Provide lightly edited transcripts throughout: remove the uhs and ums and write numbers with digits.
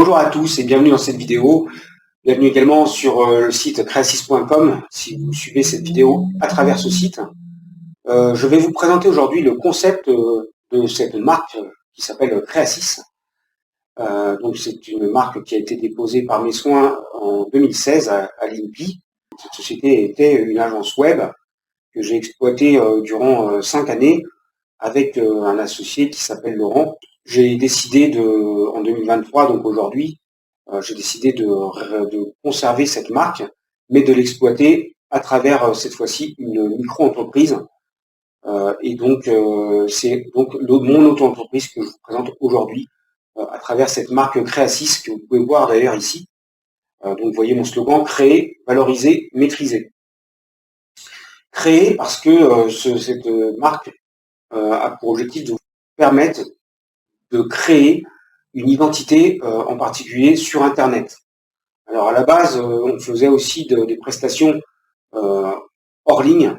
Bonjour à tous et bienvenue dans cette vidéo. Bienvenue également sur le site creasys.com si vous suivez cette vidéo à travers ce site. Je vais vous présenter aujourd'hui le concept de cette marque qui s'appelle Creasys. Donc c'est une marque qui a été déposée par mes soins en 2016 à l'INPI. Cette société était une agence web que j'ai exploitée durant 5 années avec un associé qui s'appelle Laurent. J'ai décidé en 2023, donc aujourd'hui, j'ai décidé de conserver cette marque, mais de l'exploiter à travers cette fois-ci une micro-entreprise. Et donc c'est donc mon auto-entreprise que je vous présente aujourd'hui à travers cette marque Creasys que vous pouvez voir d'ailleurs ici. Donc vous voyez mon slogan: créer, valoriser, maîtriser. Créer parce que cette marque a pour objectif de vous permettre de créer une identité en particulier sur Internet. Alors à la base, on faisait aussi des prestations hors ligne.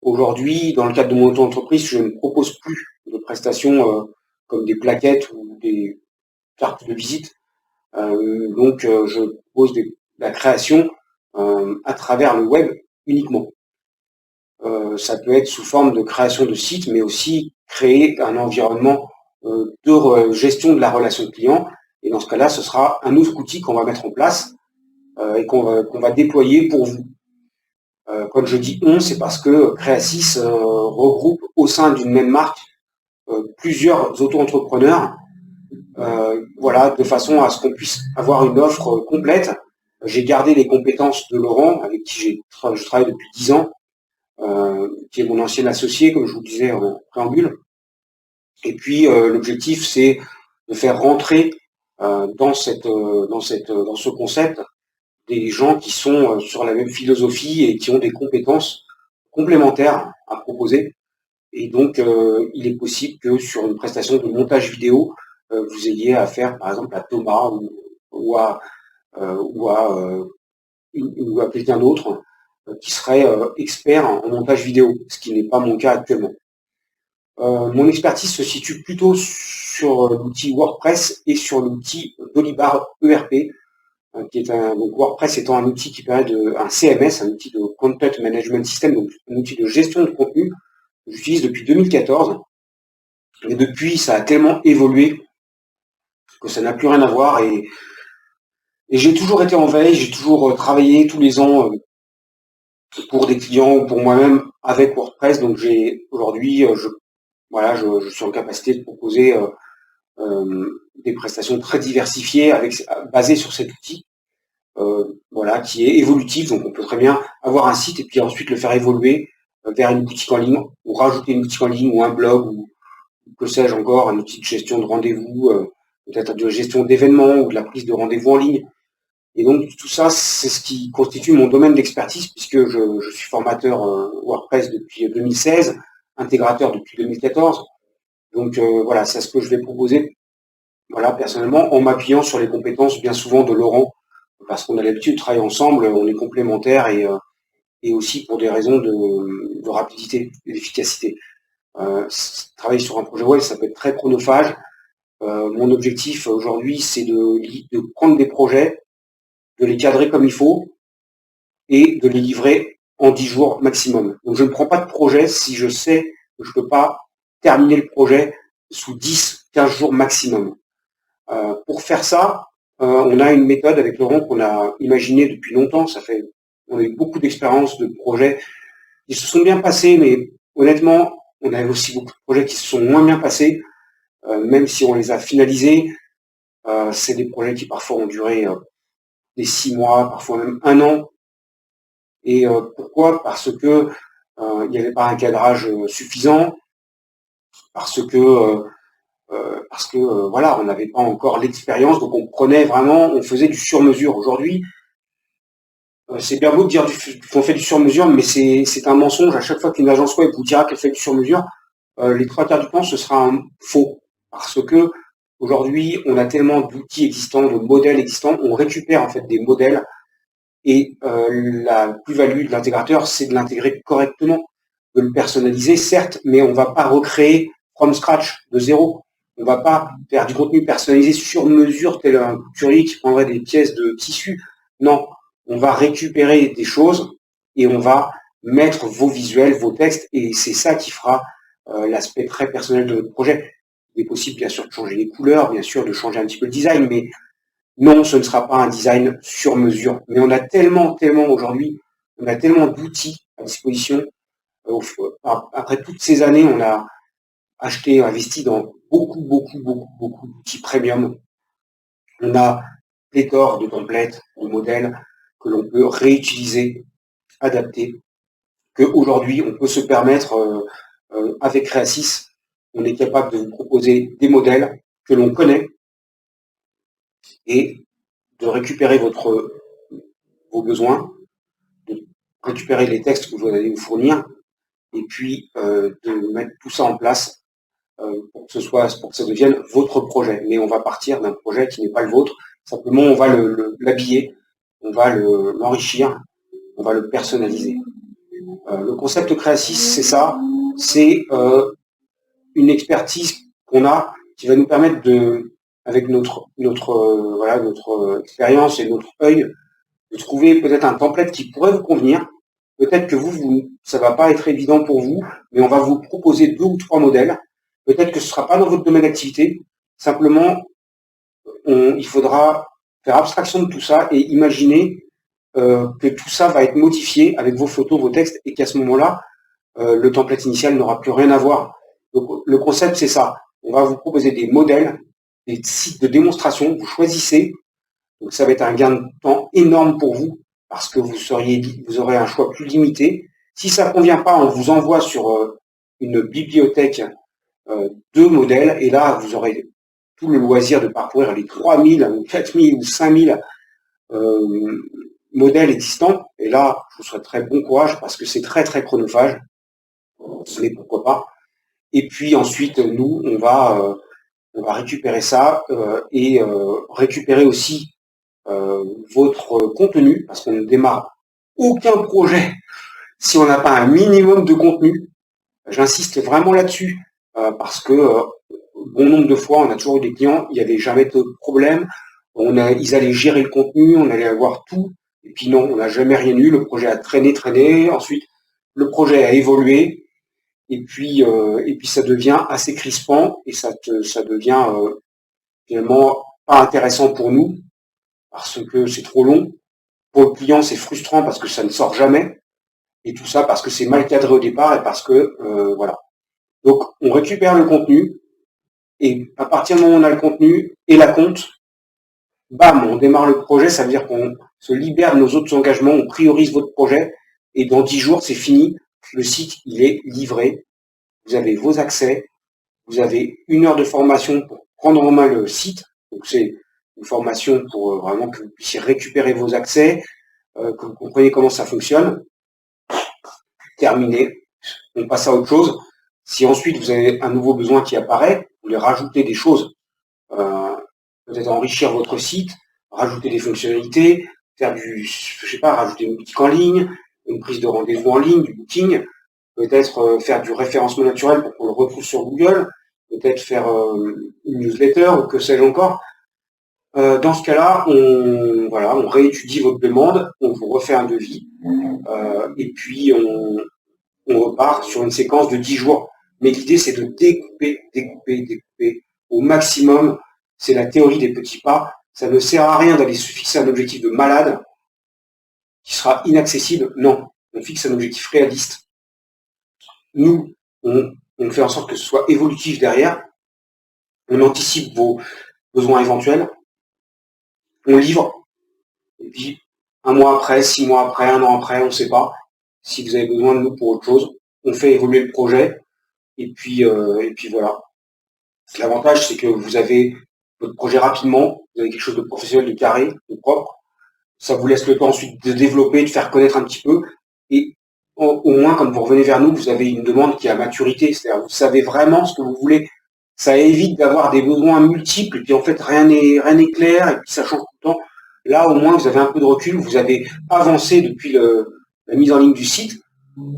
Aujourd'hui, dans le cadre de mon auto-entreprise, je ne propose plus de prestations comme des plaquettes ou des cartes de visite. Donc je propose la création à travers le web uniquement. Ça peut être sous forme de création de sites, mais aussi créer un environnement de gestion de la relation client. Et dans ce cas-là, ce sera un autre outil qu'on va mettre en place et qu'on va déployer pour vous. Quand je dis on, c'est parce que Creasys regroupe au sein d'une même marque plusieurs auto-entrepreneurs, voilà, de façon à ce qu'on puisse avoir une offre complète. J'ai gardé les compétences de Laurent, avec qui je travaille depuis 10 ans, qui est mon ancien associé, comme je vous disais en préambule. Et puis l'objectif, c'est de faire rentrer dans ce concept des gens qui sont sur la même philosophie et qui ont des compétences complémentaires à proposer. Et donc, il est possible que sur une prestation de montage vidéo, vous ayez affaire, par exemple, à Thomas ou à quelqu'un d'autre qui serait expert en montage vidéo, ce qui n'est pas mon cas actuellement. Mon expertise se situe plutôt sur l'outil WordPress et sur l'outil Dolibar ERP, qui est donc WordPress étant un outil qui permet un CMS, un outil de Content Management System, donc un outil de gestion de contenu que j'utilise depuis 2014. Mais depuis, ça a tellement évolué que ça n'a plus rien à voir. Et j'ai toujours été en veille, j'ai toujours travaillé tous les ans pour des clients ou pour moi-même avec WordPress. Donc aujourd'hui, je suis en capacité de proposer des prestations très diversifiées basées sur cet outil. Voilà, qui est évolutif, donc on peut très bien avoir un site et puis ensuite le faire évoluer vers une boutique en ligne, ou rajouter une boutique en ligne, ou un blog, ou que sais-je encore, un outil de gestion de rendez-vous, peut-être de gestion d'événements, ou de la prise de rendez-vous en ligne. Et donc tout ça, c'est ce qui constitue mon domaine d'expertise, puisque je suis formateur WordPress depuis 2016, intégrateur depuis 2014. Donc voilà, c'est ce que je vais proposer, voilà, personnellement, en m'appuyant sur les compétences bien souvent de Laurent, parce qu'on a l'habitude de travailler ensemble, on est complémentaires et aussi pour des raisons de rapidité et d'efficacité. Travailler sur un projet web, ça peut être très chronophage. Mon objectif aujourd'hui, c'est de prendre des projets, de les cadrer comme il faut et de les livrer en 10 jours maximum. Donc je ne prends pas de projet si je sais que je ne peux pas terminer le projet sous 10-15 jours maximum. Pour faire ça, on a une méthode avec Laurent qu'on a imaginée depuis longtemps. On a eu beaucoup d'expériences de projets qui se sont bien passés, mais honnêtement, on a aussi beaucoup de projets qui se sont moins bien passés, même si on les a finalisés. C'est des projets qui parfois ont duré des 6 mois, parfois même 1 an. Et pourquoi? Parce que il n'y avait pas un cadrage suffisant, parce que voilà, on n'avait pas encore l'expérience, donc on faisait du sur-mesure. Aujourd'hui, c'est bien beau de dire qu'on fait du sur-mesure, mais c'est un mensonge. À chaque fois qu'une agence web vous dira qu'elle fait du sur-mesure, les 3/4 du temps, ce sera un faux. Parce que aujourd'hui, on a tellement d'outils existants, de modèles existants, on récupère en fait des modèles et la plus-value de l'intégrateur, c'est de l'intégrer correctement, de le personnaliser, certes, mais on ne va pas recréer from scratch, de zéro. On va pas faire du contenu personnalisé sur mesure, tel un couturier qui prendrait des pièces de tissu. Non, on va récupérer des choses et on va mettre vos visuels, vos textes, et c'est ça qui fera l'aspect très personnel de votre projet. Il est possible, bien sûr, de changer les couleurs, bien sûr, de changer un petit peu le design, mais non, ce ne sera pas un design sur mesure. Mais on a tellement aujourd'hui, on a tellement d'outils à disposition. Après toutes ces années, on a acheté, investi dans beaucoup d'outils premium. On a pléthore de templates, de modèles que l'on peut réutiliser, adapter, qu'aujourd'hui on peut se permettre avec Creasys, on est capable de vous proposer des modèles que l'on connaît et de récupérer vos besoins, de récupérer les textes que vous allez vous fournir et puis de mettre tout ça en place pour que ça devienne votre projet. Mais on va partir d'un projet qui n'est pas le vôtre. Simplement, on va l'habiller, on va l'enrichir, on va le personnaliser. Le concept Creasys, c'est ça. C'est une expertise qu'on a qui va nous permettre avec notre expérience et notre œil, de trouver peut-être un template qui pourrait vous convenir. Peut-être que ça va pas être évident pour vous, mais on va vous proposer 2 ou 3 modèles. Peut-être que ce sera pas dans votre domaine d'activité. Simplement, il faudra faire abstraction de tout ça et imaginer que tout ça va être modifié avec vos photos, vos textes, et qu'à ce moment-là, le template initial n'aura plus rien à voir. Donc, le concept, c'est ça. On va vous proposer des modèles, des sites de démonstration. Vous choisissez. Donc, ça va être un gain de temps énorme pour vous parce que vous aurez un choix plus limité. Si ça ne convient pas, on vous envoie sur une bibliothèque de modèles et là, vous aurez tout le loisir de parcourir les 3000 ou 4000 ou 5000 modèles existants. Et là, je vous souhaiterais bon courage parce que c'est très chronophage. Mais pourquoi pas. Et puis ensuite, nous, on va récupérer ça et récupérer aussi votre contenu, parce qu'on ne démarre aucun projet si on n'a pas un minimum de contenu. J'insiste vraiment là-dessus, parce que bon nombre de fois, on a toujours eu des clients, il n'y avait jamais de problème, ils allaient gérer le contenu, on allait avoir tout, et puis non, on n'a jamais rien eu, le projet a traîné, ensuite le projet a évolué, et puis ça devient assez crispant, et ça devient finalement pas intéressant pour nous, parce que c'est trop long. Pour le client, c'est frustrant parce que ça ne sort jamais. Et tout ça parce que c'est mal cadré au départ et parce que, voilà. Donc, on récupère le contenu et à partir du moment où on a le contenu et la compte, bam, on démarre le projet. Ça veut dire qu'on se libère de nos autres engagements, on priorise votre projet et dans 10 jours, c'est fini. Le site, il est livré. Vous avez vos accès. Vous avez 1 heure de formation pour prendre en main le site. Donc, c'est une formation pour vraiment que vous puissiez récupérer vos accès, que vous compreniez comment ça fonctionne. Terminé. On passe à autre chose. Si ensuite vous avez un nouveau besoin qui apparaît, vous voulez rajouter des choses, peut-être enrichir votre site, rajouter des fonctionnalités, faire rajouter une boutique en ligne, une prise de rendez-vous en ligne, du booking, peut-être faire du référencement naturel pour qu'on le retrouve sur Google, peut-être faire une newsletter ou que sais-je encore. Dans ce cas-là, on réétudie votre demande, on vous refait un devis, et puis on repart sur une séquence de 10 jours. Mais l'idée, c'est de découper au maximum. C'est la théorie des petits pas. Ça ne sert à rien d'aller se fixer un objectif de malade qui sera inaccessible. Non, on fixe un objectif réaliste. Nous, on fait en sorte que ce soit évolutif derrière. On anticipe vos besoins éventuels. On livre. Et puis, 1 mois après, 6 mois après, 1 an après, on ne sait pas. Si vous avez besoin de nous pour autre chose, on fait évoluer le projet. Et puis voilà. L'avantage, c'est que vous avez votre projet rapidement, vous avez quelque chose de professionnel, de carré, de propre. Ça vous laisse le temps ensuite de développer, de faire connaître un petit peu. Et au moins, quand vous revenez vers nous, vous avez une demande qui est à maturité. C'est-à-dire, vous savez vraiment ce que vous voulez. Ça évite d'avoir des besoins multiples, et puis en fait, rien n'est clair, et puis ça change tout le temps. Là, au moins, vous avez un peu de recul, vous avez avancé depuis la mise en ligne du site.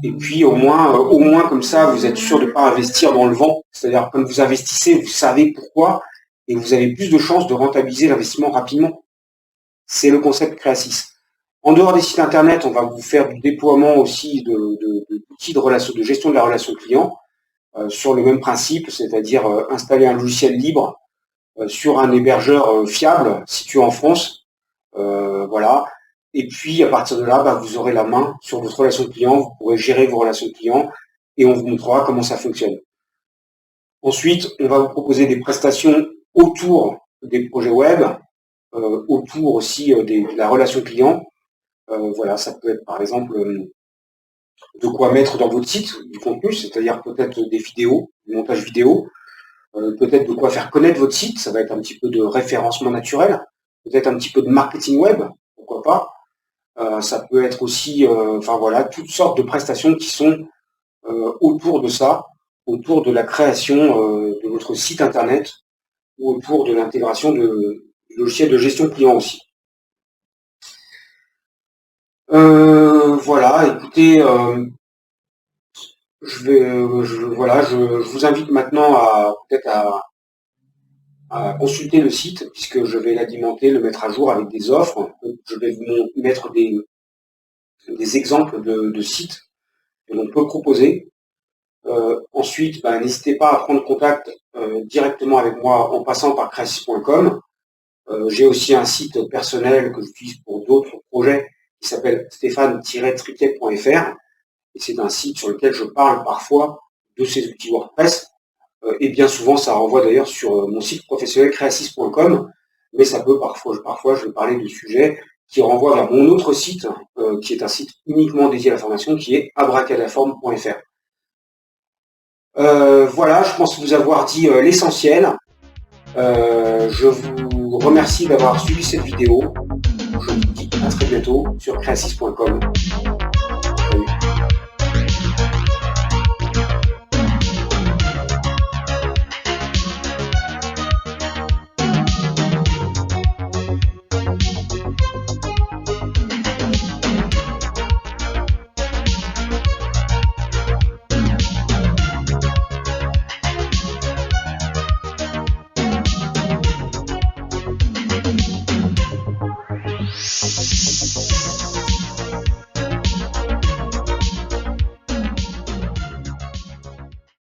Et puis au moins comme ça, vous êtes sûr de ne pas investir dans le vent. C'est-à-dire quand vous investissez, vous savez pourquoi et vous avez plus de chances de rentabiliser l'investissement rapidement. C'est le concept Créasys. En dehors des sites internet, on va vous faire du déploiement aussi d'outils de gestion de la relation client sur le même principe, c'est-à-dire installer un logiciel libre sur un hébergeur fiable situé en France. Voilà. Et puis, à partir de là, vous aurez la main sur votre relation client, vous pourrez gérer vos relations clients et on vous montrera comment ça fonctionne. Ensuite, on va vous proposer des prestations autour des projets web, autour aussi de la relation client. Voilà, ça peut être par exemple de quoi mettre dans votre site du contenu, c'est-à-dire peut-être des vidéos, du montage vidéo, peut-être de quoi faire connaître votre site, ça va être un petit peu de référencement naturel, peut-être un petit peu de marketing web, pourquoi pas. Ça peut être aussi, enfin voilà, toutes sortes de prestations qui sont autour de ça, autour de la création de votre site internet ou autour de l'intégration de logiciels de gestion client aussi. Voilà, écoutez, je vous invite maintenant à peut-être à consulter le site puisque je vais l'alimenter, le mettre à jour avec des offres. Je vais vous mettre des exemples de sites que l'on peut proposer. Ensuite, n'hésitez pas à prendre contact directement avec moi en passant par créasys.com. J'ai aussi un site personnel que j'utilise pour d'autres projets qui s'appelle stéphane-triquet.fr. Et c'est un site sur lequel je parle parfois de ces outils WordPress. Et bien souvent, ça renvoie d'ailleurs sur mon site professionnel créasys.com. Mais ça peut parfois, je vais parler de sujets qui renvoient vers mon autre site, qui est un site uniquement dédié à la formation, qui est abracadaform.fr. Voilà, je pense vous avoir dit l'essentiel. Je vous remercie d'avoir suivi cette vidéo. Je vous dis à très bientôt sur créasys.com.